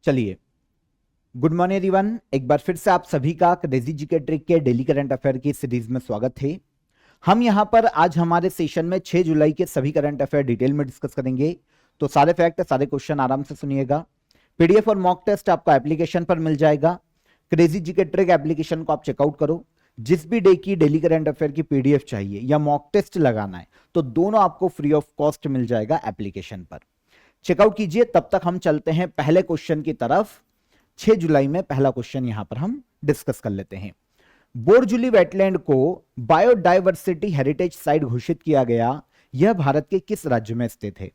चलिए, good morning everyone. एक बार फिर से आप सभी का क्रेजी जीके ट्रिक के डेली करंट अफेयर की सीरीज में स्वागत है। हम यहां पर आज हमारे सेशन में 6 जुलाई के सभी करंट अफेयर डिटेल में डिस्कस करेंगे। तो सारे फैक्ट, सारे क्वेश्चन आराम से सुनिएगा। पीडीएफ और मॉक टेस्ट आपको एप्लीकेशन पर मिल जाएगा। क्रेजी जीके ट्रिक एप्लीकेशन को आप चेकआउट करो। जिस भी डे की डेली करंट अफेयर की पीडीएफ चाहिए या मॉक टेस्ट लगाना है तो दोनों आपको फ्री ऑफ कॉस्ट मिल जाएगा एप्लीकेशन पर। चेकआउट कीजिए। तब तक हम चलते हैं पहले क्वेश्चन की तरफ। 6 जुलाई में पहला क्वेश्चन यहां पर हम डिस्कस कर लेते हैं। बोरजुली वेटलैंड को बायोडायवर्सिटी हेरिटेज साइट घोषित किया गया, यह भारत के किस राज्य में स्थित है?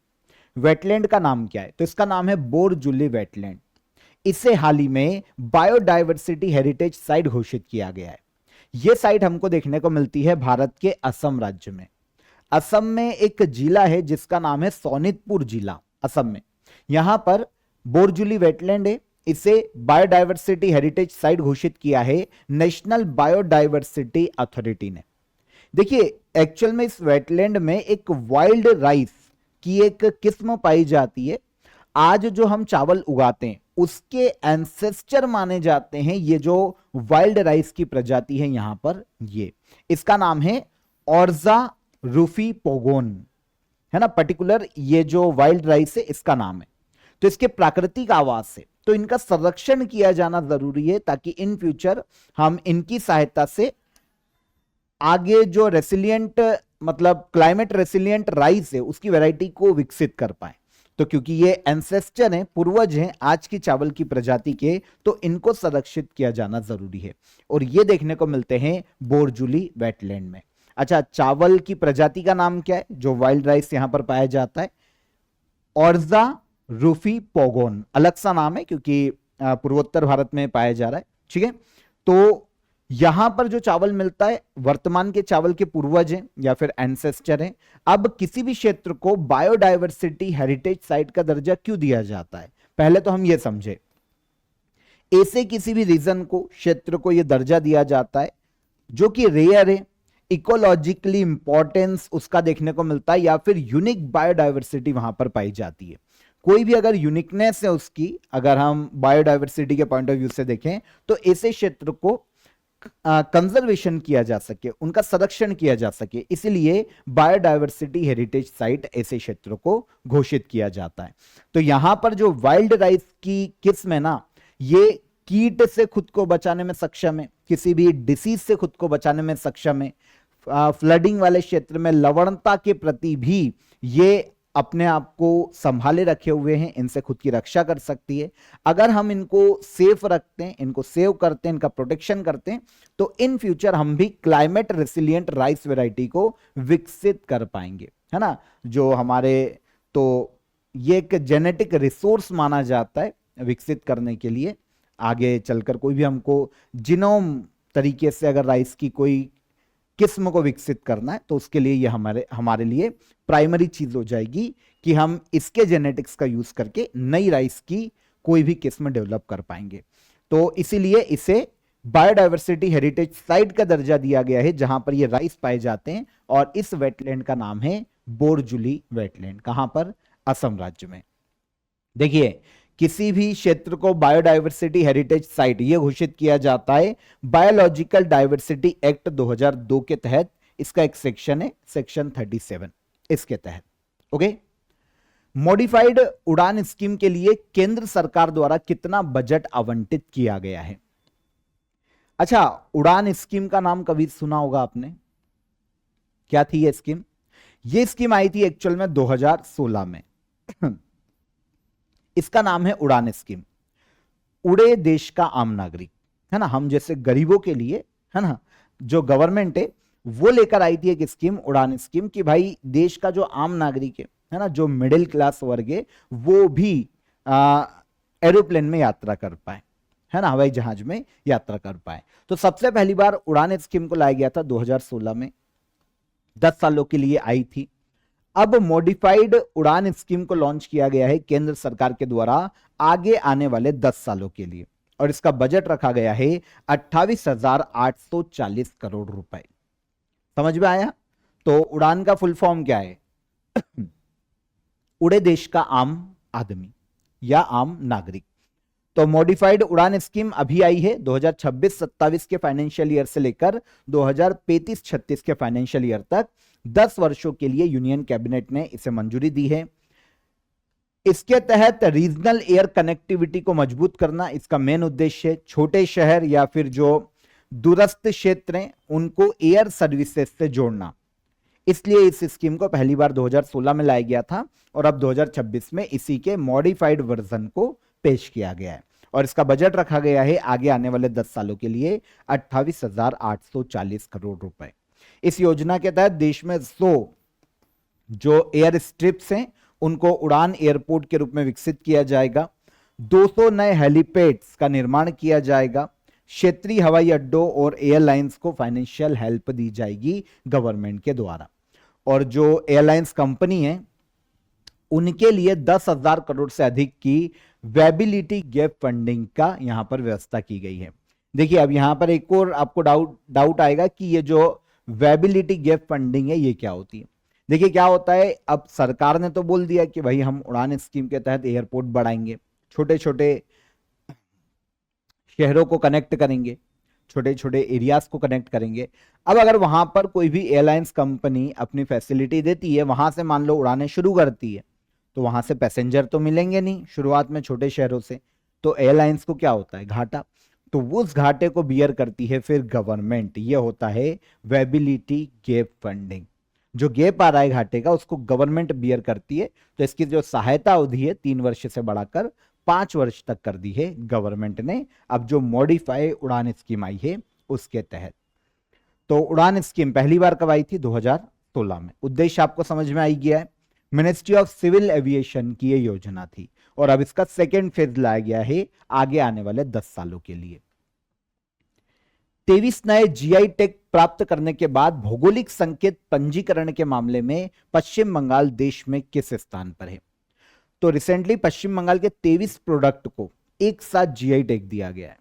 वेटलैंड का नाम क्या है? तो इसका नाम है बोरजुली वेटलैंड। इसे हाल ही में बायोडायवर्सिटी हेरिटेज साइट घोषित किया गया है। यह साइट हमको देखने को मिलती है भारत के असम राज्य में। असम में एक जिला है जिसका नाम है सोनितपुर जिला, असम में। यहां पर बोरजुली वेटलैंड है। इसे बायोडायवर्सिटी हेरिटेज साइट घोषित किया है नेशनल बायोडायवर्सिटी अथॉरिटी ने। देखिए, एक्चुअल में इस वेटलैंड में एक वाइल्ड राइस की एक किस्म पाई जाती है। आज जो हम चावल उगाते हैं उसके एंसेस्टर माने जाते हैं ये जो वाइल्ड राइस की प्रजाति है यहां पर, ये इसका नाम है ऑर्जा रूफी पोगोन, है ना। पर्टिकुलर ये जो वाइल्ड राइस है इसका नाम है। तो इसके प्राकृतिक आवास है, तो इनका संरक्षण किया जाना जरूरी है ताकि इन फ्यूचर हम इनकी सहायता से आगे जो रेसिलिएंट मतलब क्लाइमेट रेसिलिएंट राइस है उसकी वैरायटी को विकसित कर पाए। तो क्योंकि ये एंसेस्टर हैं, पूर्वज हैं आज की चावल की प्रजाति के, तो इनको संरक्षित किया जाना जरूरी है। और ये देखने को मिलते हैं बोरजुली वेटलैंड में। अच्छा, चावल की प्रजाति का नाम क्या है जो वाइल्ड राइस यहां पर पाया जाता है? ऑर्जा रूफी पोगोन। अलग सा नाम है क्योंकि पूर्वोत्तर भारत में पाया जा रहा है, ठीक है। तो यहां पर जो चावल मिलता है वर्तमान के चावल के पूर्वज हैं या फिर एंसेस्टर हैं। अब किसी भी क्षेत्र को बायोडायवर्सिटी हेरिटेज साइट का दर्जा क्यों दिया जाता है, पहले तो हम ये समझे। ऐसे किसी भी रीजन को, क्षेत्र को यह दर्जा दिया जाता है जो कि रेयर है, इकोलॉजिकली इंपॉर्टेंस उसका देखने को मिलता है, या फिर यूनिक बायोडायवर्सिटी वहां पर पाई जाती है। कोई भी अगर यूनिकनेस है उसकी, अगर हम बायोडायवर्सिटी के पॉइंट ऑफ व्यू से देखें तो ऐसे क्षेत्र को कंजर्वेशन किया जा सके, उनका संरक्षण किया जा सके, इसलिए बायोडायवर्सिटी हेरिटेज साइट ऐसे क्षेत्रों को घोषित किया जाता है। तो यहां पर जो वाइल्ड राइस की किस्म है ना, ये कीट से खुद को बचाने में सक्षम है, किसी भी डिसीज से खुद को बचाने में सक्षम है, फ्लडिंग वाले क्षेत्र में लवणता के प्रति भी ये अपने आप को संभाले रखे हुए हैं, इनसे खुद की रक्षा कर सकती है। अगर हम इनको सेफ रखते हैं, इनको सेव करते हैं, इनका प्रोटेक्शन करते हैं, तो इन फ्यूचर हम भी क्लाइमेट रेसिलिएंट राइस वैरायटी को विकसित कर पाएंगे, है ना। जो हमारे, तो ये एक जेनेटिक रिसोर्स माना जाता है विकसित करने के लिए। आगे चलकर कोई भी हमको जीनोम तरीके से अगर राइस की कोई किस्म को विकसित करना है तो उसके लिए ये हमारे लिए प्राइमरी चीज हो जाएगी कि हम इसके जेनेटिक्स का यूज करके नई राइस की कोई भी किस्म डेवलप कर पाएंगे। तो इसीलिए इसे बायोडायवर्सिटी हेरिटेज साइट का दर्जा दिया गया है जहां पर ये राइस पाए जाते हैं। और इस वेटलैंड का नाम है बोरजुली वेटलैंड। कहां पर? असम राज्य में। देखिए, किसी भी क्षेत्र को बायोडायवर्सिटी हेरिटेज साइट यह घोषित किया जाता है बायोलॉजिकल डायवर्सिटी एक्ट 2002 के तहत। इसका एक सेक्शन है, सेक्शन 37, इसके तहत। ओके। मॉडिफाइड उड़ान स्कीम के लिए केंद्र सरकार द्वारा कितना बजट आवंटित किया गया है? अच्छा, उड़ान स्कीम का नाम कभी सुना होगा आपने? क्या थी यह स्कीम? यह स्कीम आई थी एक्चुअल में 2016 में। इसका नाम है उड़ान स्कीम। उड़े देश का आम नागरिक, है ना। हम जैसे गरीबों के लिए, है ना, जो गवर्नमेंट है वो लेकर आई थी एक स्कीम, उड़ान स्कीम, कि भाई देश का जो आम नागरिक है ना, जो मिडिल क्लास वर्ग है, वो भी एरोप्लेन में यात्रा कर पाए, है ना, हवाई जहाज में यात्रा कर पाए। तो सबसे पहली बार उड़ान स्कीम को लाया गया था 2016 में, 10 सालों के लिए आई थी। अब मॉडिफाइड उड़ान स्कीम को लॉन्च किया गया है केंद्र सरकार के द्वारा आगे आने वाले 10 सालों के लिए, और इसका बजट रखा गया है 28,840 करोड़ रुपए। समझ में आया? तो उड़ान का फुल फॉर्म क्या है? उड़े देश का आम आदमी या आम नागरिक। तो मॉडिफाइड उड़ान स्कीम अभी आई है 2026-27 के फाइनेंशियल ईयर से लेकर 2035-36 के फाइनेंशियल ईयर तक 10 वर्षों के लिए यूनियन कैबिनेट ने इसे मंजूरी दी है। इसके तहत रीजनल एयर कनेक्टिविटी को मजबूत करना इसका मेन उद्देश्य है। छोटे शहर या फिर जो दूरस्थ क्षेत्र हैं उनको एयर सर्विसेज से जोड़ना, इसलिए इस स्कीम को पहली बार 2016 में लाया गया था और अब 2026 में इसी के मॉडिफाइड वर्जन को पेश किया गया है और इसका बजट रखा गया है आगे आने वाले 10 सालों के लिए 28,840 करोड़ रुपए। इस योजना के तहत देश में 100 जो एयर स्ट्रिप्स हैं उनको उड़ान एयरपोर्ट के रूप में विकसित किया जाएगा। 200 नए हेलीपैड्स का निर्माण किया जाएगा। क्षेत्रीय हवाई अड्डों और एयरलाइंस को फाइनेंशियल हेल्प दी जाएगी गवर्नमेंट के द्वारा और जो एयरलाइंस कंपनी है उनके लिए 10,000 करोड़ से अधिक की वेबिलिटी गैप फंडिंग का यहां पर व्यवस्था की गई है। देखिए अब यहां पर एक और आपको डाउट आएगा कि ये जो वेबिलिटी गैप फंडिंग है ये क्या होती है। देखिए क्या होता है, अब सरकार ने तो बोल दिया कि भाई हम उड़ान स्कीम के तहत एयरपोर्ट बढ़ाएंगे, छोटे छोटे शहरों को कनेक्ट करेंगे, छोटे छोटे एरियाज को कनेक्ट करेंगे। अब अगर वहां पर कोई भी एयरलाइंस कंपनी अपनी फैसिलिटी देती है, वहां से मान लो उड़ानें शुरू करती है, तो वहां से पैसेंजर तो मिलेंगे नहीं शुरुआत में छोटे शहरों से, तो एयरलाइंस को क्या होता है घाटा, तो उस घाटे को बियर करती है फिर गवर्नमेंट। ये होता है वेबिलिटी गैप फंडिंग। जो गैप आ रहा है घाटे का उसको गवर्नमेंट बियर करती है। तो इसकी जो सहायता अवधि है 3 वर्ष से बढ़ाकर 5 वर्ष तक कर दी है गवर्नमेंट ने, अब जो मॉडिफाई उड़ान स्कीम आई है उसके तहत। तो उड़ान स्कीम पहली बार कब आई थी? 2016 में। उद्देश्य आपको समझ में आई गया है। मिनिस्ट्री ऑफ सिविल एविएशन की ये योजना थी और अब इसका सेकेंड फेज लाया गया है आगे आने वाले 10 सालों के लिए। 23 नए जीआई टैग प्राप्त करने के बाद भौगोलिक संकेत पंजीकरण के मामले में पश्चिम बंगाल देश में किस स्थान पर है? तो रिसेंटली पश्चिम बंगाल के 23 प्रोडक्ट को एक साथ जीआई टैग दिया गया है।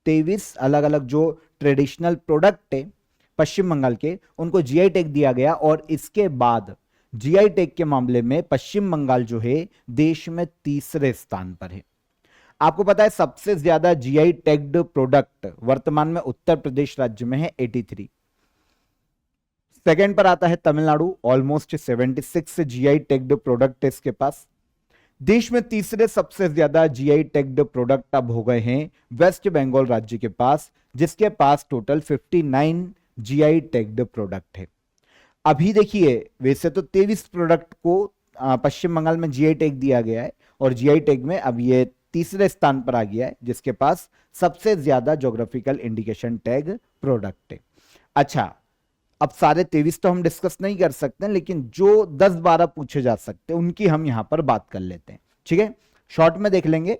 23 अलग अलग जो ट्रेडिशनल प्रोडक्ट है पश्चिम बंगाल के उनको जीआई टैग दिया गया और इसके बाद जीआई टैग के मामले में पश्चिम बंगाल जो है देश में तीसरे स्थान पर है। आपको पता है सबसे ज्यादा जीआई टैग्ड प्रोडक्ट वर्तमान में उत्तर प्रदेश राज्य में है 83। सेकंड पर आता है Tamil Nadu, almost 76 GI tagged product है इसके पास। देश में तीसरे सबसे ज्यादा जीआई टैग्ड प्रोडक्ट अब हो गए हैं वेस्ट बंगाल राज्य के पास, जिसके पास टोटल 59 जीआई टैग्ड प्रोडक्ट है। अभी देखिए वैसे तो 23 प्रोडक्ट को पश्चिम बंगाल में जीआई टैग दिया गया है और जीआई टैग में अब ये तीसरे स्थान पर आ गया है जिसके पास सबसे ज्यादा ज्योग्राफिकल इंडिकेशन टैग प्रोडक्ट है। अच्छा, अब सारे 23 तो हम डिस्कस नहीं कर सकते, लेकिन जो 10-12 पूछे जा सकते हैं उनकी हम यहां पर बात कर लेते हैं। ठीक है, शॉर्ट में देख लेंगे।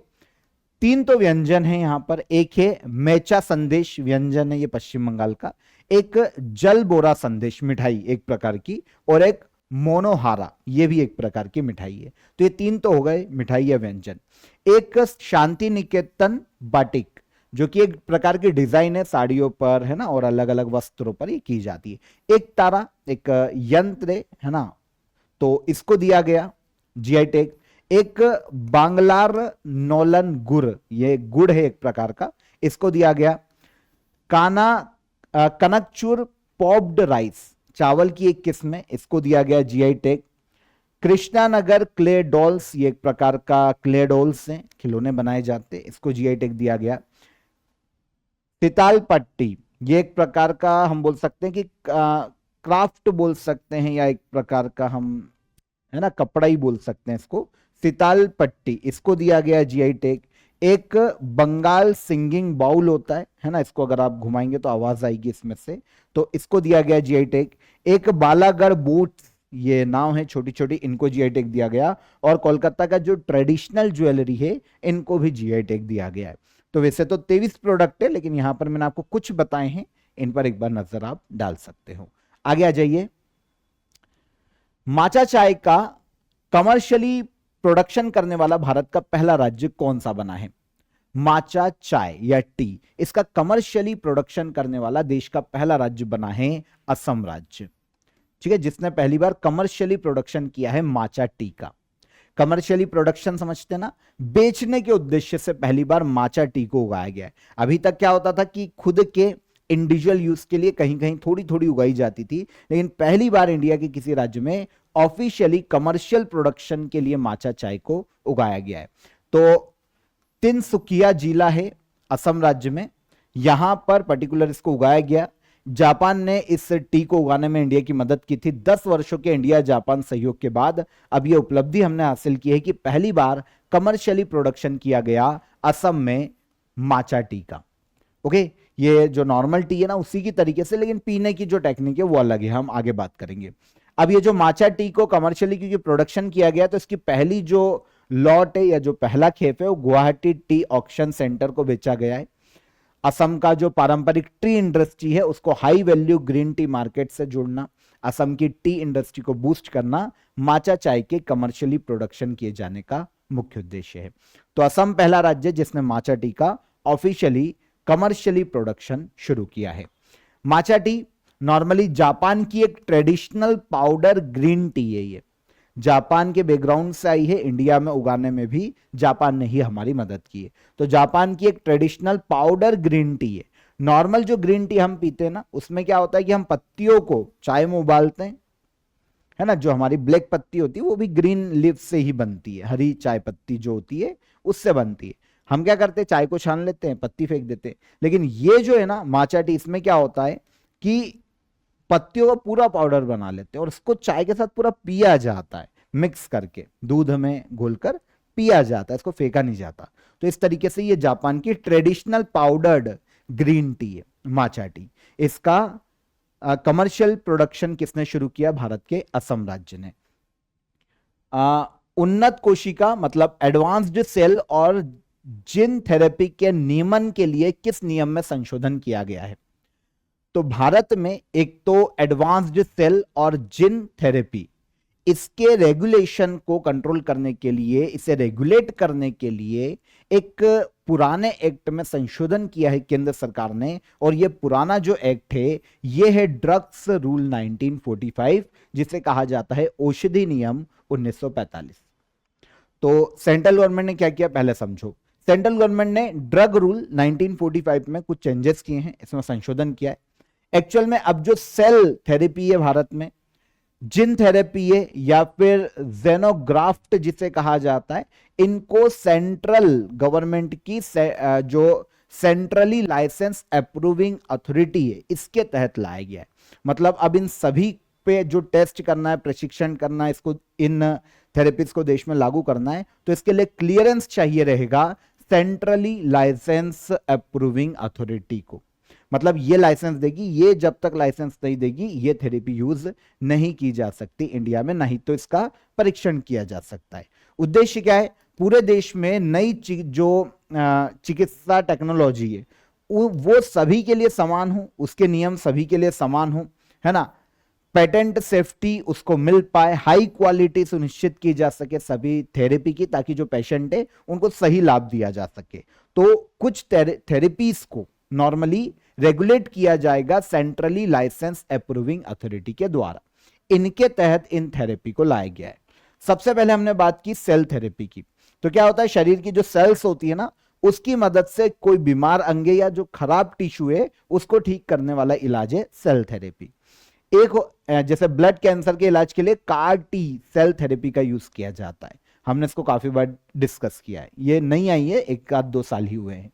3 तो व्यंजन है यहां पर। एक है मेचा संदेश व्यंजन है ये पश्चिम बंगाल का, एक जल बोरा संदेश मिठाई एक प्रकार की, और एक मोनोहारा ये भी एक प्रकार की मिठाई है। तो ये 3 तो हो गए मिठाई या व्यंजन। एक शांति निकेतन बाटिक जो कि एक प्रकार की डिजाइन है साड़ियों पर, है ना, और अलग अलग वस्त्रों पर ये की जाती है। एक तारा एक यंत्र है ना, तो इसको दिया गया जीआई टैग। एक बांग्लार नोलन गुड़, ये गुड़ है एक प्रकार का, इसको दिया गया। कनकचूर पॉप्ड राइस चावल की एक किस्म है, इसको दिया गया GI tag. Krishnanagar clay dolls ये एक प्रकार का क्ले डॉल्स हैं, खिलौने बनाए जाते, इसको जीआई टैग दिया गया। सिताल पट्टी ये एक प्रकार का हम बोल सकते हैं कि क्राफ्ट बोल सकते हैं या एक प्रकार का हम है ना कपड़ा ही बोल सकते हैं इसको। सिताल पट्टी इसको दिया गया जीआई टैग। एक बंगाल सिंगिंग बाउल होता है ना, इसको अगर आप घुमाएंगे तो आवाज आएगी इसमें से, तो इसको दिया गया जीआई टैग। एक बालागढ़ बूट्स ये नाव है छोटी छोटी, इनको जीआई टैग दिया गया। और कोलकाता का जो ट्रेडिशनल ज्वेलरी है इनको भी जीआई टैग दिया गया है। तो वैसे तो 23 प्रोडक्ट है, लेकिन यहां पर मैंने आपको कुछ बताए हैं, इन पर एक बार नजर आप डाल सकते हो। आगे आ जाइए। माचा चाय का कमर्शियली प्रोडक्शन करने वाला भारत का पहला राज्य कौन सा बना है? माचा चाय या टी, इसका कमर्शियली प्रोडक्शन करने वाला देश का पहला राज्य बना है असम राज्य। ठीक है, जिसने पहली बार कमर्शियली प्रोडक्शन किया है माचा टी का। कमर्शियली प्रोडक्शन समझते हैं ना, बेचने के उद्देश्य से पहली बार माचा टी को उगाया गया है। अभी तक क्या होता था कि खुद के इंडिविजुअल यूज के लिए कहीं कहीं थोड़ी थोड़ी उगाई जाती थी, लेकिन पहली बार इंडिया के किसी राज्य में ऑफिशियली कमर्शियल प्रोडक्शन के लिए माचा चाय को उगाया गया है। तो तिनसुकिया जिला है असम राज्य में, यहां पर पर्टिकुलर इसको उगाया गया। जापान ने इस टी को उगाने में इंडिया की मदद की थी। 10 वर्षों के इंडिया जापान सहयोग के बाद अब यह उपलब्धि हमने हासिल की है कि पहली बार कमर्शियली प्रोडक्शन किया गया असम में माचा टी का। ओके, ये जो नॉर्मल टी है ना उसी की तरीके से, लेकिन पीने की जो टेक्निक है वो अलग है, हम आगे बात करेंगे। अब ये जो माचा टी को कमर्शियली क्योंकि प्रोडक्शन किया गया, तो इसकी पहली जो लॉट है या जो पहला खेप है वो गुवाहाटी टी ऑक्शन सेंटर को बेचा गया है। असम का जो पारंपरिक टी इंडस्ट्री है उसको high value green tea market से जोड़ना, असम की टी इंडस्ट्री को बूस्ट करना माचा चाय के कमर्शियली प्रोडक्शन किए जाने का मुख्य उद्देश्य है। तो असम पहला राज्य जिसने माचा टी का ऑफिशियली कमर्शियली प्रोडक्शन शुरू किया है। माचा टी नॉर्मली जापान की एक ट्रेडिशनल पाउडर ग्रीन टी है। ये जापान के बैकग्राउंड से आई है, इंडिया में उगाने में भी जापान ने ही हमारी मदद की है। तो जापान की एक ट्रेडिशनल पाउडर ग्रीन टी है। नॉर्मल जो ग्रीन टी हम पीते हैं ना उसमें क्या होता है कि हम पत्तियों को चाय में उबालते हैं, है ना, जो हमारी ब्लैक पत्ती होती है वो भी ग्रीन लीफ से ही बनती है, हरी चाय पत्ती जो होती है उससे बनती है। हम क्या करते हैं, चाय को छान लेते हैं, पत्ती फेंक देते हैं। लेकिन ये जो है ना माचा टी, इसमें क्या होता है कि पत्तियों का पूरा पाउडर बना लेते हैं और उसको चाय के साथ पूरा पिया जाता है, मिक्स करके दूध में घोलकर पिया जाता है, इसको फेंका नहीं जाता। तो इस तरीके से ये जापान की ट्रेडिशनल पाउडर्ड ग्रीन टी है माचा टी। इसका कमर्शियल प्रोडक्शन किसने शुरू किया, भारत के असम राज्य ने। उन्नत कोशिका मतलब एडवांस्ड सेल और जीन थेरेपी के नियमन के लिए किस नियम में संशोधन किया गया है? तो भारत में एक तो एडवांस्ड सेल और जीन थेरेपी, इसके रेगुलेशन को कंट्रोल करने के लिए, इसे रेगुलेट करने के लिए एक पुराने एक्ट में संशोधन किया है केंद्र सरकार ने। और यह पुराना जो एक्ट है यह है ड्रग्स रूल 1945, जिसे कहा जाता है औषधि नियम 1945। तो सेंट्रल गवर्नमेंट ने क्या किया पहले समझो। सेंट्रल गवर्नमेंट ने ड्रग रूल 1945 में कुछ चेंजेस किए हैं, इसमें संशोधन किया है। एक्चुअल में अब जो सेल थेरेपी है भारत में, जिन थेरेपी है या फिर जेनोग्राफ्ट जिसे कहा जाता है, इनको सेंट्रल गवर्नमेंट की जो सेंट्रली लाइसेंस अप्रूविंग अथॉरिटी है इसके तहत लाया गया है। मतलब अब इन सभी पे जो टेस्ट करना है, प्रशिक्षण करना है, इसको इन थेरेपीज को देश में लागू करना है, तो इसके लिए क्लियरेंस चाहिए रहेगा सेंट्रली लाइसेंस अप्रूविंग अथॉरिटी को। मतलब ये लाइसेंस देगी, ये जब तक लाइसेंस नहीं देगी ये थेरेपी यूज नहीं की जा सकती इंडिया में, नहीं तो इसका परीक्षण किया जा सकता है। उद्देश्य क्या है, पूरे देश में नई जो चिकित्सा टेक्नोलॉजी है वो सभी के लिए समान हो, उसके नियम सभी के लिए समान हो, है ना, पेटेंट सेफ्टी उसको मिल पाए, हाई क्वालिटी सुनिश्चित की जा सके सभी थेरेपी की, ताकि जो पेशेंट है उनको सही लाभ दिया जा सके। तो कुछ थेरेपीज को नॉर्मली रेगुलेट किया जाएगा सेंट्रली लाइसेंस अप्रूविंग अथॉरिटी के द्वारा, इनके तहत इन थेरेपी को लाया गया है। सबसे पहले हमने बात की सेल थेरेपी की। तो क्या होता है, शरीर की जो सेल्स होती है ना उसकी मदद से कोई बीमार अंग या जो खराब टिश्यू है उसको ठीक करने वाला इलाज है सेल थेरेपी। एक जैसे ब्लड कैंसर के इलाज के लिए कार टी सेल थेरेपी का यूज किया जाता है, हमने इसको काफी बार डिस्कस किया है, ये नहीं आई है, 1-2 साल ही हुए हैं।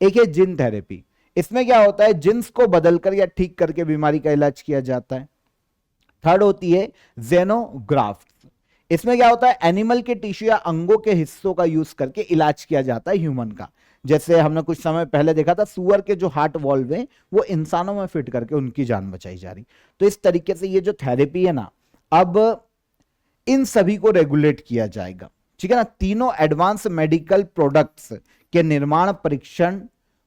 एक है जिन थेरेपी, इसमें क्या होता है जिन्स को बदलकर या ठीक करके बीमारी का इलाज किया जाता है। थर्ड होती है जेनोग्राफ्ट, इसमें क्या होता है एनिमल के टिश्यू या अंगों के हिस्सों का यूज करके इलाज किया जाता है ह्यूमन का। जैसे हमने कुछ समय पहले देखा था सुअर के जो हार्ट वॉल्व है वो इंसानों में फिट करके उनकी जान बचाई जा रही। तो इस तरीके से ये जो थेरेपी है ना अब इन सभी को रेगुलेट किया जाएगा, ठीक है ना। तीनों एडवांस मेडिकल प्रोडक्ट्स के निर्माण, परीक्षण,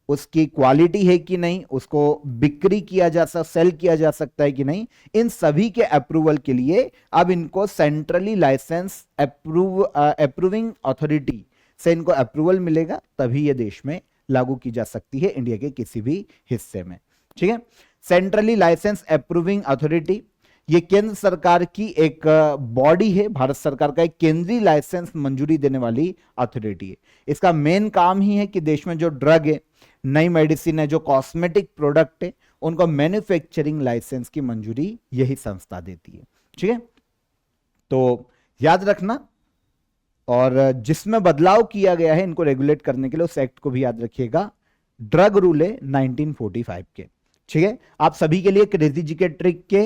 उसकी क्वालिटी है कि नहीं, उसको बिक्री किया जा सकता, सेल किया जा सकता है कि नहीं, इन सभी के अप्रूवल के लिए अब इनको सेंट्रली लाइसेंस अप्रूविंग अथॉरिटी से इनको अप्रूवल मिलेगा, तभी ये देश में लागू की जा सकती है इंडिया के किसी भी हिस्से में, ठीक है। सेंट्रली लाइसेंस अप्रूविंग अथॉरिटी ये केंद्र सरकार की एक बॉडी है, भारत सरकार का एक केंद्रीय लाइसेंस मंजूरी देने वाली अथॉरिटी है। इसका मेन काम ही है कि देश में जो ड्रग है, नई मेडिसिन है, जो कॉस्मेटिक प्रोडक्ट है, उनको मैन्युफैक्चरिंग लाइसेंस की मंजूरी यही संस्था देती है। ठीक है, तो याद रखना, और जिसमें बदलाव किया गया है इनको रेगुलेट करने के लिए, उस एक्ट को भी याद रखिएगा, ड्रग रूल है 1945 के। ठीक है, आप सभी के लिए क्रेजी जीके ट्रिक के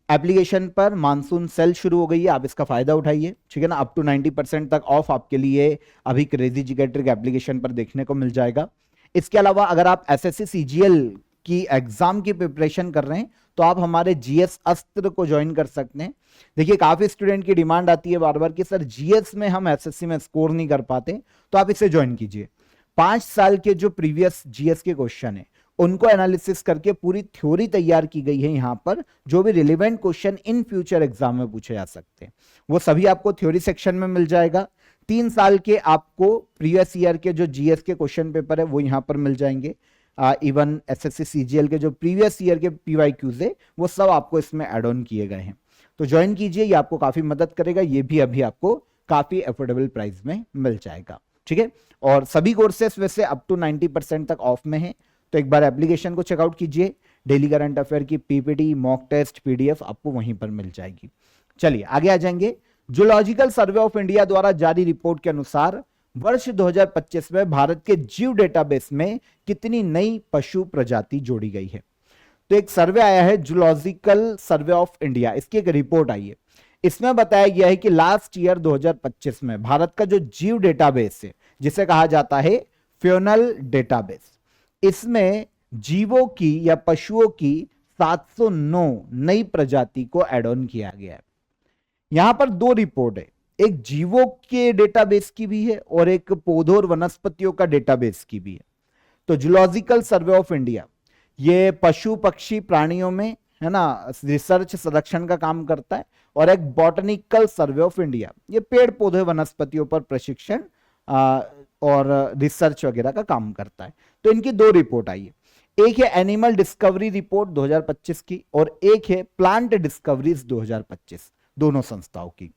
एप्लीकेशन पर मानसून सेल शुरू हो गई है, आप इसका फायदा उठाइए। ठीक है ना, अप टू 90% तक ऑफ आपके लिए अभी क्रेजी जीके ट्रिक एप्लीकेशन पर देखने को मिल जाएगा। इसके अलावा अगर आप एसएससी सीजीएल की एग्जाम की प्रिपरेशन कर रहे हैं तो आप हमारे जीएस अस्त्र को ज्वाइन कर सकते हैं। देखिए, काफी स्टूडेंट की डिमांड आती है बार बार कि सर जीएस में हम एसएससी में स्कोर नहीं कर पाते, तो आप इसे ज्वाइन कीजिए। 5 साल के जो प्रीवियस जीएस के क्वेश्चन है उनको एनालिसिस करके पूरी थ्योरी तैयार की गई है। यहां पर जो भी relevant question in future exam में पूछे जा सकते हैं वो सभी आपको थ्योरी सेक्शन में मिल जाएगा। 3 साल के आपको प्रीवियस ईयर के जो जीएस के क्वेश्चन पेपर है वो यहां पर मिल जाएंगे। इवन एसएससी सीजीएल के जो प्रीवियस ईयर के पीवाईक्यूज है वो सब आपको इसमें एड ऑन किए गए हैं, तो ज्वाइन कीजिए, ये आपको काफी मदद करेगा। ये भी अभी आपको काफी अफोर्डेबल प्राइस में मिल जाएगा। ठीक है, और सभी कोर्सेस वैसे अप टू 90% तक ऑफ में है, तो एक बार एप्लीकेशन को चेकआउट कीजिए। डेली करंट अफेयर की पीपीटी, मॉक टेस्ट, पीडीएफ आपको वहीं पर मिल जाएगी। चलिए आगे आ जाएंगे। जूलॉजिकल सर्वे ऑफ इंडिया द्वारा जारी रिपोर्ट के अनुसार वर्ष 2025 में भारत के जीव डेटाबेस में कितनी नई पशु प्रजाति जोड़ी गई है? तो एक सर्वे आया है जूलॉजिकल सर्वे ऑफ इंडिया, इसकी एक रिपोर्ट आई है। इसमें बताया गया है कि लास्ट ईयर 2025 में भारत का जो जीव डेटाबेस है, जिसे कहा जाता है फ्योनल डेटाबेस, इसमें जीवों की या पशुओं की 709 नई प्रजाति को एड ऑन किया गया है। यहां पर 2 रिपोर्ट है, एक जीवों के डेटाबेस की भी है और एक पौधों और वनस्पतियों का डेटाबेस की भी है। तो जूलॉजिकल सर्वे ऑफ इंडिया ये पशु पक्षी प्राणियों में है ना रिसर्च संरक्षण का काम करता है, और एक बॉटनिकल सर्वे ऑफ इंडिया ये पेड़ पौधे वनस्पतियों पर प्रशिक्षण और रिसर्च वगैरह का काम करता है। तो इनकी 2 रिपोर्ट आई है, एक है एनिमल डिस्कवरी रिपोर्ट 2025 की और एक है प्लांट डिस्कवरीज 2025, दोनों संस्थाओं की।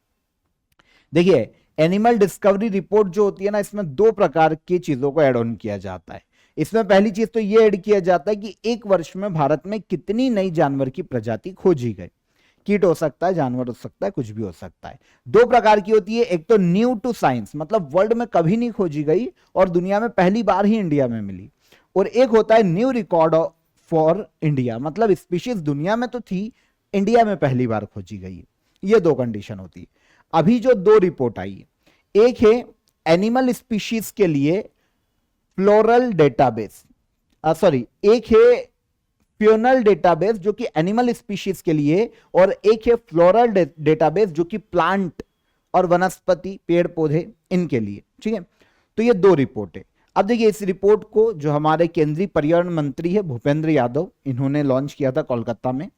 देखिए, एनिमल डिस्कवरी रिपोर्ट जो होती है ना, इसमें 2 प्रकार की चीजों को ऐड ऑन किया जाता है। इसमें पहली चीज तो ये ऐड किया जाता है कि एक वर्ष में भारत में कितनी नई जानवर की प्रजाति खोजी गई। कीट हो सकता है, जानवर हो सकता है, कुछ भी हो सकता है। 2 प्रकार की होती है, एक तो न्यू टू साइंस, मतलब वर्ल्ड में कभी नहीं खोजी गई और दुनिया में पहली बार ही इंडिया में मिली, और एक होता है न्यू रिकॉर्ड फॉर इंडिया, मतलब स्पीशीज दुनिया में तो थी, इंडिया में पहली बार खोजी गई। ये 2 कंडीशन होती है। अभी जो 2 रिपोर्ट आई है, एक है एनिमल स्पीशीज के लिए फ्लोरल डेटाबेस, एक है फ्योनल डेटाबेस जो कि एनिमल स्पीशीज के लिए, और एक है फ्लोरल डेटाबेस जो कि प्लांट और वनस्पति पेड़ पौधे इनके लिए। ठीक है, तो ये 2 रिपोर्ट है। अब देखिए, इस रिपोर्ट को जो हमारे केंद्रीय पर्यावरण मंत्री है भूपेंद्र यादव, इन्होंने लॉन्च किया था कोलकाता में।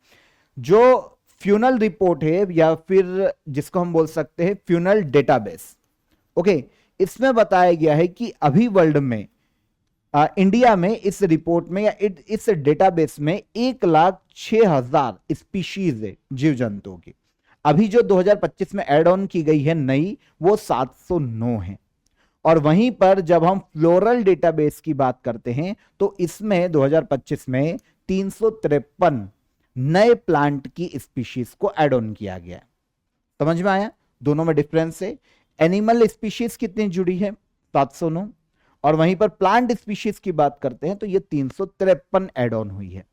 जो फ्यूनल रिपोर्ट है या फिर जिसको हम बोल सकते हैं फ्यूनल डेटाबेस, ओके, इसमें बताया गया है कि अभी वर्ल्ड में इंडिया में इस रिपोर्ट में या इस डेटाबेस में 1,06,000 स्पीशीज है जीव जंतुओं की। अभी जो 2025 में एड ऑन की गई है नई, वो 709 है। और वहीं पर जब हम फ्लोरल डेटाबेस की बात करते हैं तो इसमें 2025 में 353 नए प्लांट की स्पीशीज को ऐड ऑन किया गया है। समझ में आया? दोनों में डिफरेंस है। एनिमल स्पीशीज कितनी जुड़ी है? 709, और वहीं पर प्लांट स्पीशीज की बात करते हैं तो ये 353 ऐड ऑन हुई है।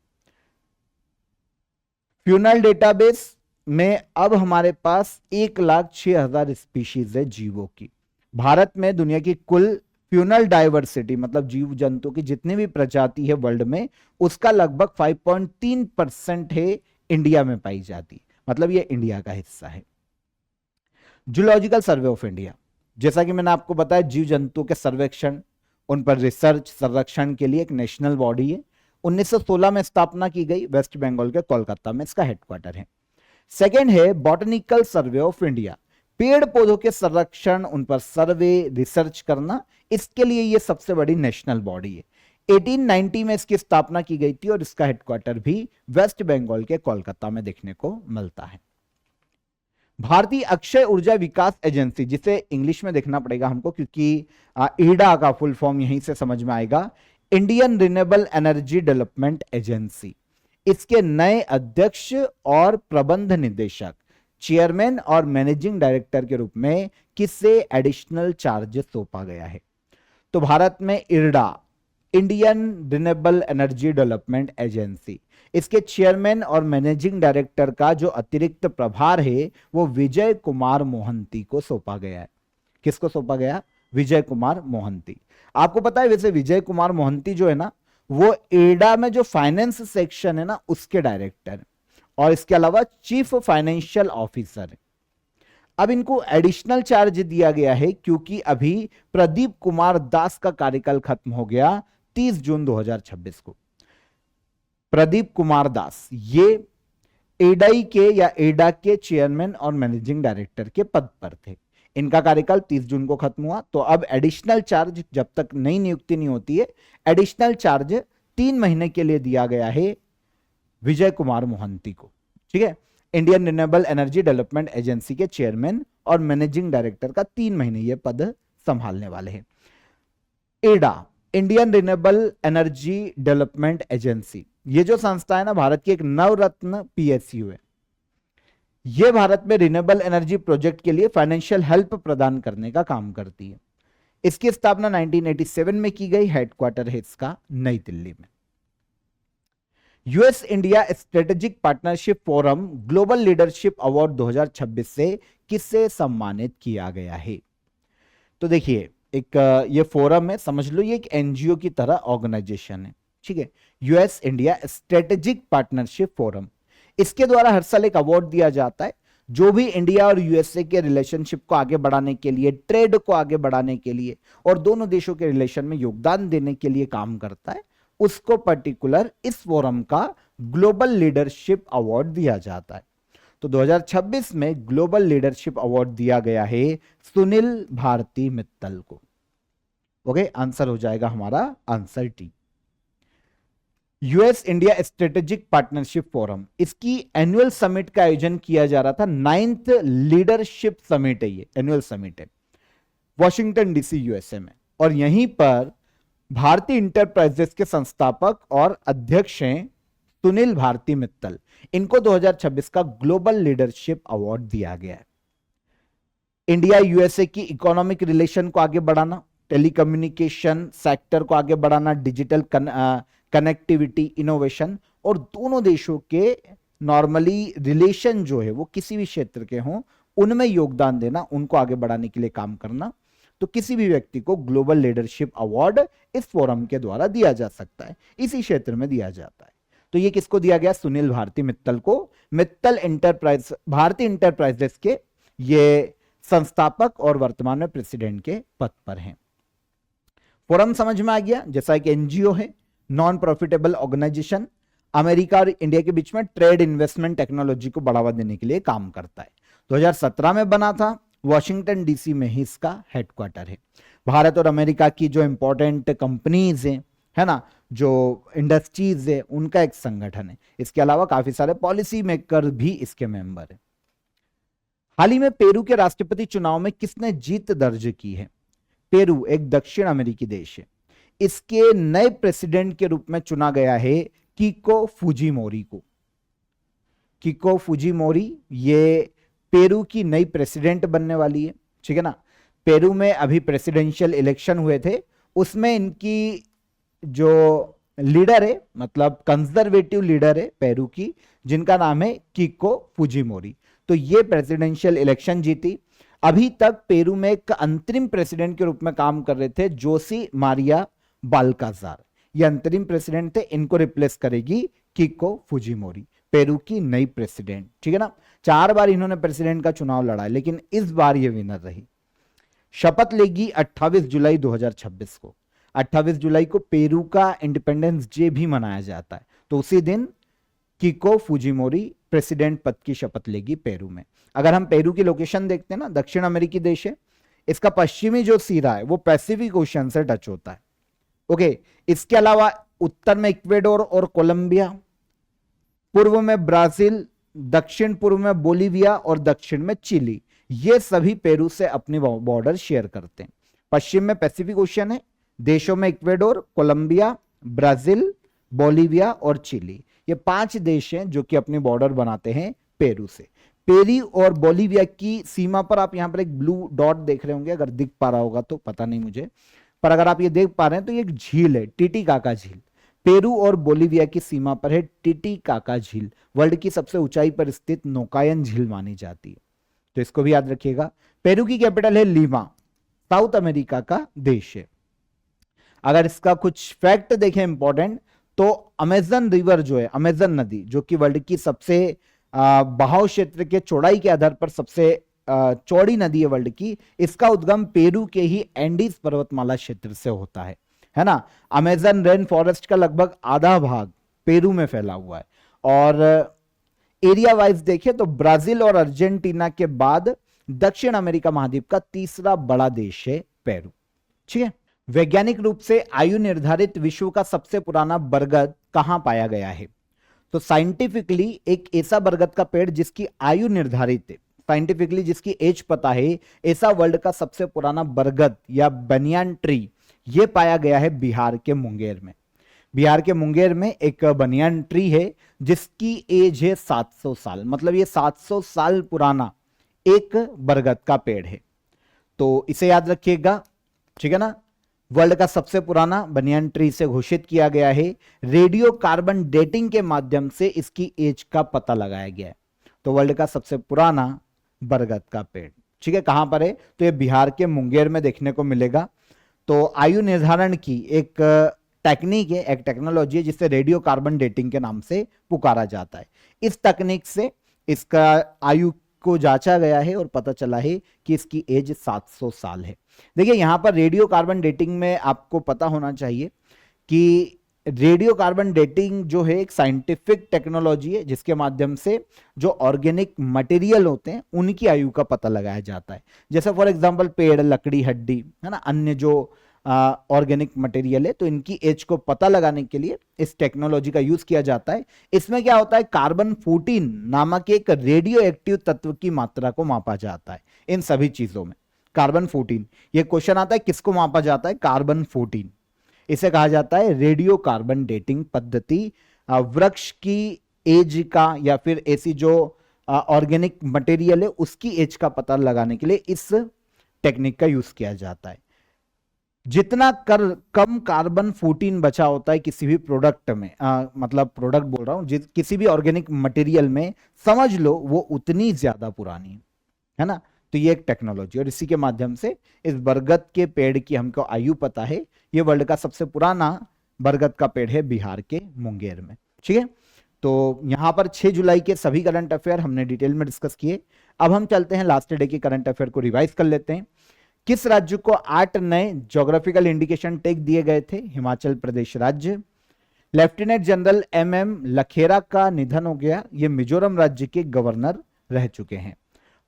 फ्यूनल डेटाबेस में अब हमारे पास 1,06,000 स्पीशीज है जीवों की। भारत में दुनिया की कुल फ्यूनल डाइवर्सिटी, मतलब जीव जंतु की जितनी भी प्रजाति है वर्ल्ड में, उसका लगभग 5.3% है इंडिया में पाई जाती, मतलब ये इंडिया का हिस्सा है। जूलॉजिकल सर्वे ऑफ इंडिया, जैसा कि मैंने आपको बताया, जीव जंतु के सर्वेक्षण, उन पर रिसर्च संरक्षण के लिए एक नेशनल बॉडी है। 1916 में स्थापना की गई, वेस्ट बंगाल के कोलकाता में इसका हेडक्वार्टर है। सेकेंड है बॉटनिकल सर्वे ऑफ इंडिया, पेड़ पौधों के संरक्षण, उन पर सर्वे रिसर्च करना, इसके लिए ये सबसे बड़ी नेशनल बॉडी है। 1890 में इसकी स्थापना की गई थी और इसका हेडक्वार्टर भी वेस्ट बंगाल के कोलकाता में देखने को मिलता है। भारतीय अक्षय ऊर्जा विकास एजेंसी, जिसे इंग्लिश में देखना पड़ेगा हमको क्योंकि ईडा का फुल फॉर्म यहीं से समझ में आएगा, Indian renewable energy development agency, इसके नए अध्यक्ष और प्रबंध निदेशक, चेयरमैन और मैनेजिंग डायरेक्टर के रूप में किसे एडिशनल चार्ज सौंपा गया है? तो भारत में IRDA, Indian renewable energy development agency, इसके चेयरमैन और मैनेजिंग डायरेक्टर का जो अतिरिक्त प्रभार है वो विजय कुमार मोहंती को सौंपा गया है। किसको सौंपा गया? विजय कुमार मोहंती। आपको पता है वैसे विजय कुमार मोहंती जो है ना, वो एडा में जो फाइनेंस सेक्शन है ना उसके डायरेक्टर और इसके अलावा चीफ फाइनेंशियल ऑफिसर। अब इनको एडिशनल चार्ज दिया गया है क्योंकि अभी प्रदीप कुमार दास का कार्यकाल खत्म हो गया 30 जून 2026 को। प्रदीप कुमार दास ये एडाई के या एडा के चेयरमैन और मैनेजिंग डायरेक्टर के पद पर थे। इनका कार्यकाल 30 जून को खत्म हुआ, तो अब एडिशनल चार्ज जब तक नई नियुक्ति नहीं होती है, एडिशनल चार्ज 3 महीने के लिए दिया गया है विजय कुमार मोहंती को। ठीक है, Indian renewable energy development agency के चेयरमैन और मैनेजिंग डायरेक्टर का 3 महीने ये पद संभालने वाले हैं। एडा, Indian renewable energy development agency, ये जो संस्था है ना भारत की एक नवरत्न पीएसयू है। ये भारत में रिन्यूएबल एनर्जी प्रोजेक्ट के लिए फाइनेंशियल हेल्प प्रदान करने का काम करती है। इसकी स्थापना 1987 में की गई, हेडक्वार्टर है इसका नई दिल्ली में। US India strategic partnership forum global leadership award 2026 से किससे सम्मानित किया गया है? तो देखिए एक ये फोरम है, समझ लो ये एक एनजीओ की तरह ऑर्गेनाइजेशन है। ठीक है, US India strategic partnership forum, इसके द्वारा हर साल एक अवार्ड दिया जाता है जो भी इंडिया और यूएसए के रिलेशनशिप को आगे बढ़ाने के लिए, ट्रेड को आगे बढ़ाने के लिए और दोनों देशों के रिलेशन में योगदान देने के लिए काम करता है, उसको पर्टिकुलर इस फोरम का ग्लोबल लीडरशिप अवार्ड दिया जाता है। तो 2026 में ग्लोबल लीडरशिप अवार्ड दिया गया है सुनील भारती मित्तल को। ओके, आंसर हो जाएगा हमारा answer T. US India strategic partnership forum, इसकी एनुअल समिट का आयोजन किया जा रहा था। 9th लीडरशिप समिट है, ये एनुअल समिट है वॉशिंगटन डीसी यूएसए में, और यहीं पर भारतीय इंटरप्राइजेस के संस्थापक और अध्यक्ष हैं सुनील भारती मित्तल। इनको 2026 का ग्लोबल लीडरशिप अवार्ड दिया गया है। इंडिया यूएसए की इकोनॉमिक रिलेशन को आगे बढ़ाना, टेलीकम्युनिकेशन सेक्टर को आगे बढ़ाना, डिजिटल कनेक्टिविटी, इनोवेशन और दोनों देशों के नॉर्मली रिलेशन जो है वो किसी भी क्षेत्र के हों उनमें योगदान देना, उनको आगे बढ़ाने के लिए काम करना। तो किसी भी व्यक्ति को ग्लोबल लीडरशिप अवार्ड इस फोरम के द्वारा दिया जा सकता है, इसी क्षेत्र में दिया जाता है। तो ये किसको दिया गया? सुनील भारती मित्तल को। मित्तल इंटरप्राइज, भारतीय इंटरप्राइजेस के ये संस्थापक और वर्तमान में प्रेसिडेंट के पद पर हैं। फोरम समझ में आ गया, जैसा एक एनजीओ है, नॉन प्रॉफिटेबल ऑर्गेनाइजेशन, अमेरिका और इंडिया के बीच में ट्रेड, इन्वेस्टमेंट, टेक्नोलॉजी को बढ़ावा देने के लिए काम करता है। 2017 में बना था, वॉशिंगटन डीसी में ही इसका हेडक्वार्टर है। भारत और अमेरिका की जो इंपॉर्टेंट कंपनीज हैं, है ना, जो इंडस्ट्रीज है, उनका एक संगठन है। इसके अलावा काफी सारे पॉलिसी मेकर भी इसके मेंबर है। हाल ही में पेरू के राष्ट्रपति चुनाव में किसने जीत दर्ज की है? पेरू एक दक्षिण अमेरिकी देश है। इसके नए प्रेसिडेंट के रूप में चुना गया है कीको फुजीमोरी को। कीको फुजीमोरी ये पेरू की नई प्रेसिडेंट बनने वाली है। ठीक है ना, पेरू में अभी प्रेसिडेंशियल इलेक्शन हुए थे, उसमें इनकी जो लीडर है, मतलब कंजर्वेटिव लीडर है पेरू की, जिनका नाम है कीको फुजीमोरी, तो ये प्रेसिडेंशियल इलेक्शन जीती। अभी तक पेरू में एक अंतरिम प्रेसिडेंट के रूप में काम कर रहे थे जोसी मारिया बाल्काजार, ये अंतरिम प्रेसिडेंट थे। इनको रिप्लेस करेगी कीको फुजीमोरी, पेरू की नई प्रेसिडेंट। ठीक है ना, 4 बार इन्होंने प्रेसिडेंट का चुनाव लड़ा है, लेकिन इस बार ये विनर रही। शपथ लेगी 28 जुलाई 2026 को। 28 जुलाई को पेरू का इंडिपेंडेंस डे भी मनाया जाता है, तो उसी दिन कीको फुजीमोरी प्रेसिडेंट पद की शपथ लेगी पेरू में। अगर हम पेरू की लोकेशन देखते हैं ना, दक्षिण अमेरिकी देश है, इसका पश्चिमी जो सिरा है वो पैसिफिक ओशन से टच होता है। ओके, इसके अलावा उत्तर में इक्वेडोर और कोलंबिया, पूर्व में ब्राजील, दक्षिण पूर्व में बोलीविया और दक्षिण में चिली, ये सभी पेरू से अपनी बॉर्डर शेयर करते हैं। पश्चिम में पैसिफिक ओशियन है, देशों में इक्वेडोर, कोलंबिया, ब्राजील, बोलीविया और चिली, ये 5 देश हैं जो कि अपनी बॉर्डर बनाते हैं पेरू से। पेरू और बोलीविया की सीमा पर आप यहां पर एक ब्लू डॉट देख रहे होंगे, अगर दिख पा रहा होगा तो, पता नहीं मुझे, पर अगर आप ये देख पा रहे हैं तो ये एक झील है, टीटीकाका झील। पेरू और बोलीविया की सीमा पर है टीटीकाका झील, वर्ल्ड की सबसे ऊंचाई पर स्थित नौकायन झील मानी जाती है, तो इसको भी याद रखिएगा। पेरू की कैपिटल है लीमा, साउथ अमेरिका का देश है। अगर इसका कुछ फैक्ट देखें इंपॉर्टेंट, तो अमेजन रिवर जो है, अमेजन नदी, जो कि वर्ल्ड की सबसे बहाव क्षेत्र के चौड़ाई के आधार पर सबसे चौड़ी नदी है वर्ल्ड की, इसका उद्गम पेरू के ही एंडीज पर्वतमाला क्षेत्र से होता है ना। अमेजन रेन फॉरेस्ट का लगभग आधा भाग पेरू में फैला हुआ है, और एरिया वाइज देखें तो ब्राजील और अर्जेंटीना के बाद दक्षिण अमेरिका महाद्वीप का तीसरा बड़ा देश है पेरू। ठीक है, वैज्ञानिक रूप से आयु निर्धारित विश्व का सबसे पुराना बरगद कहां पाया गया है? तो साइंटिफिकली एक ऐसा बरगद का पेड़ जिसकी आयु निर्धारित है, साइंटिफिकली जिसकी एज पता है, ऐसा वर्ल्ड का सबसे पुराना बरगद या बनियान ट्री, ये पाया गया है बिहार के मुंगेर में। बिहार के मुंगेर में एक बनियान ट्री है जिसकी एज है 700 साल, मतलब ये 700 साल पुराना एक बरगद का पेड़ है, तो इसे याद रखिएगा। ठीक है ना, वर्ल्ड का सबसे पुराना बनियान ट्री से घोषित किया गया है। रेडियो कार्बन डेटिंग के माध्यम से इसकी एज का पता लगाया गया है, तो वर्ल्ड का सबसे पुराना बरगद का पेड़, ठीक है, कहां पर है? तो ये बिहार के मुंगेर में देखने को मिलेगा। तो आयु निर्धारण की एक टेक्निक है, एक टेक्नोलॉजी है जिसे रेडियो कार्बन डेटिंग के नाम से पुकारा जाता है। इस तकनीक से इसका आयु को जांचा गया है और पता चला है कि इसकी एज 700 साल है। देखिए यहां पर रेडियो कार्बन डेटिंग में आपको पता होना चाहिए कि रेडियो कार्बन डेटिंग जो है एक साइंटिफिक टेक्नोलॉजी है जिसके माध्यम से जो ऑर्गेनिक मटेरियल होते हैं उनकी आयु का पता लगाया जाता है। जैसे फॉर एग्जांपल पेड़, लकड़ी, हड्डी, है ना, अन्य जो ऑर्गेनिक मटेरियल है, तो इनकी एज को पता लगाने के लिए इस टेक्नोलॉजी का यूज किया जाता है। इसमें क्या होता है, कार्बन 14 नामक एक रेडियो एक्टिव तत्व की मात्रा को मापा जाता है। इन सभी चीजों में कार्बन 14, ये क्वेश्चन आता है किसको मापा जाता है? कार्बन 14, इसे कहा जाता है रेडियो कार्बन डेटिंग पद्धति। वृक्ष की एज का या फिर ऐसी जो ऑर्गेनिक मटेरियल है उसकी एज का पता लगाने के लिए इस टेक्निक का यूज किया जाता है। जितना कम कार्बन 14 बचा होता है किसी भी प्रोडक्ट में, मतलब प्रोडक्ट बोल रहा हूं, किसी भी ऑर्गेनिक मटेरियल में, समझ लो वो उतनी ज्यादा पुरानी है ना। तो ये एक टेक्नोलॉजी, और इसी के माध्यम से इस बरगद के पेड़ की हमको आयु पता है। ये वर्ल्ड का सबसे पुराना बरगद का पेड़ है बिहार के मुंगेर में। ठीक है, तो यहां पर 6 जुलाई के सभी करंट अफेयर हमने डिटेल में डिस्कस किए। अब हम चलते हैं लास्ट डे के करंट अफेयर को रिवाइज कर लेते हैं। किस राज्य को 8 नए ज्योग्राफिकल इंडिकेशन टैग दिए गए थे? हिमाचल प्रदेश राज्य। लेफ्टिनेंट जनरल MM लखेरा का निधन हो गया, ये मिजोरम राज्य के गवर्नर रह चुके हैं।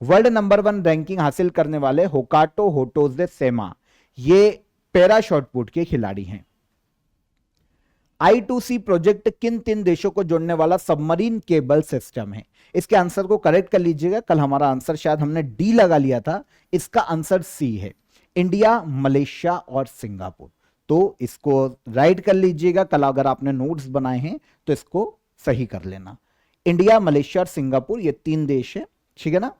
वर्ल्ड नंबर 1 रैंकिंग हासिल करने वाले होकाटो होटोजे सेमा, ये पैरा शॉटपुट के खिलाड़ी हैं। I2C प्रोजेक्ट किन 3 देशों को जोड़ने वाला सबमरीन केबल सिस्टम है? इसके आंसर को करेक्ट कर लीजिएगा। कल हमारा आंसर शायद हमने डी लगा लिया था, इसका आंसर सी है, इंडिया, मलेशिया और सिंगापुर। तो इसको राइट कर लीजिएगा। कल अगर आपने नोट्स बनाए हैं तो इसको सही कर लेना। इंडिया, मलेशिया और सिंगापुर, ये 3 देश है, ठीक है ना,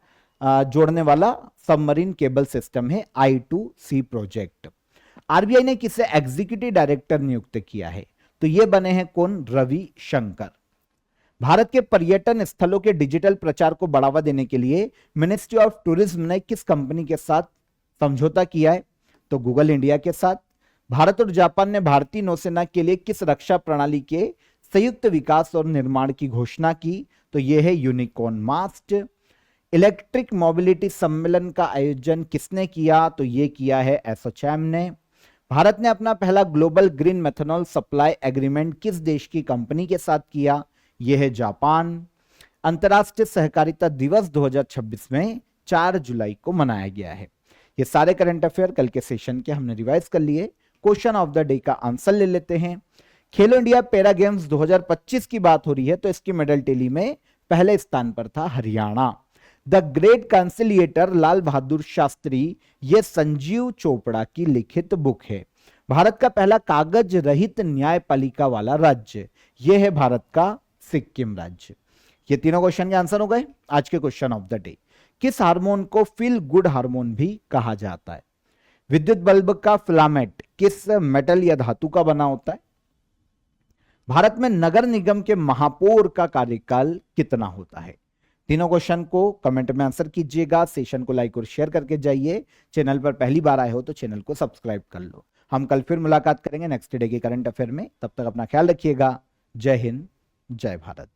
जोड़ने वाला सबमरीन केबल सिस्टम है I2C प्रोजेक्ट। आरबीआई ने किसे एग्जीक्यूटिव डायरेक्टर नियुक्त किया है? तो ये बने हैं कौन? रवि शंकर। भारत के पर्यटन स्थलों के डिजिटल प्रचार को बढ़ावा देने के लिए मिनिस्ट्री ऑफ टूरिज्म ने किस कंपनी के साथ समझौता किया है? तो गूगल इंडिया के साथ। भारत और जापान ने भारतीय नौसेना के लिए किस रक्षा प्रणाली के संयुक्त विकास और निर्माण की घोषणा की? तो यह है यूनिकॉर्न मास्ट। इलेक्ट्रिक मोबिलिटी सम्मेलन का आयोजन किसने किया? तो यह किया है एसोचैम ने। भारत ने अपना पहला global green methanol supply agreement किस देश की कंपनी के साथ किया? यह है जापान। अंतर्राष्ट्रीय सहकारिता दिवस 2026 में 4 जुलाई को मनाया गया है। ये सारे करंट अफेयर कल के सेशन के हमने रिवाइज कर लिए। क्वेश्चन ऑफ द डे का आंसर ले लेते हैं। खेलो इंडिया पैरा गेम्स 2025 की बात हो रही है तो इसकी मेडल टेली में पहले स्थान पर था हरियाणा। द ग्रेट कंसिलिएटर लाल बहादुर शास्त्री, यह संजीव चोपड़ा की लिखित बुक है। भारत का पहला कागज रहित न्यायपालिका वाला राज्य, यह है भारत का सिक्किम राज्य। ये तीनों क्वेश्चन के आंसर हो गए आज के क्वेश्चन ऑफ द डे। किस हार्मोन को फील गुड हार्मोन भी कहा जाता है? विद्युत बल्ब का फिलामेंट किस मेटल या धातु का बना होता है? भारत में नगर निगम के महापौर का कार्यकाल कितना होता है? तीनों क्वेश्चन को कमेंट में आंसर कीजिएगा। सेशन को लाइक और शेयर करके जाइए। चैनल पर पहली बार आए हो तो चैनल को सब्सक्राइब कर लो। हम कल फिर मुलाकात करेंगे नेक्स्ट डे के करंट अफेयर में। तब तक अपना ख्याल रखिएगा। जय हिंद, जय भारत।